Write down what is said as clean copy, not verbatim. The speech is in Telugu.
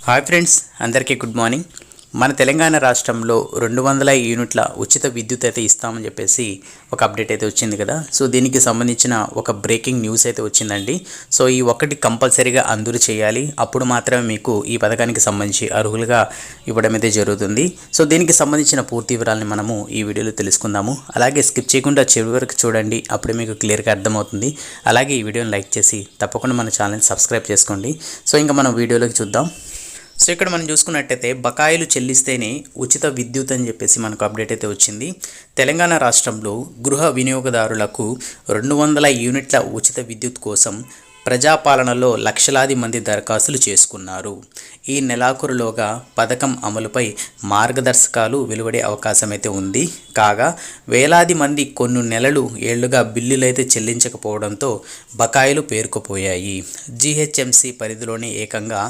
హాయ్ ఫ్రెండ్స్, అందరికీ గుడ్ మార్నింగ్. మన తెలంగాణ రాష్ట్రంలో 200 యూనిట్ల ఉచిత విద్యుత్ అయితే ఇస్తామని చెప్పేసి ఒక అప్డేట్ అయితే వచ్చింది కదా. సో దీనికి సంబంధించిన ఒక బ్రేకింగ్ న్యూస్ అయితే వచ్చిందండి. సో ఈ ఒక్కటి కంపల్సరీగా అందరూ చేయాలి, అప్పుడు మాత్రమే మీకు ఈ పథకానికి సంబంధించి అర్హులుగా ఇవ్వడం అయితే జరుగుతుంది. సో దీనికి సంబంధించిన పూర్తి వివరాలని మనము ఈ వీడియోలో తెలుసుకుందాము. అలాగే స్కిప్ చేయకుండా చివరి వరకు చూడండి, అప్పుడే మీకు క్లియర్గా అర్థమవుతుంది. అలాగే ఈ వీడియోని లైక్ చేసి తప్పకుండా మన ఛానల్ని సబ్స్క్రైబ్ చేసుకోండి. సో ఇంకా మనం వీడియోలోకి చూద్దాం. సో ఇక్కడ మనం చూసుకున్నట్టయితే బకాయిలు చెల్లిస్తేనే ఉచిత విద్యుత్ అని చెప్పేసి మనకు అప్డేట్ అయితే వచ్చింది. తెలంగాణ రాష్ట్రంలో గృహ వినియోగదారులకు 200 యూనిట్ల ఉచిత విద్యుత్ కోసం ప్రజాపాలనలో లక్షలాది మంది దరఖాస్తులు చేసుకున్నారు. ఈ నెలాఖరులోగా పథకం అమలుపై మార్గదర్శకాలు వెలువడే అవకాశం అయితే ఉంది. కాగా వేలాది మంది కొన్ని నెలలు ఏళ్లుగా బిల్లులైతే చెల్లించకపోవడంతో బకాయిలు పేరుకుపోయాయి. జీహెచ్ఎంసీ పరిధిలోని ఏకంగా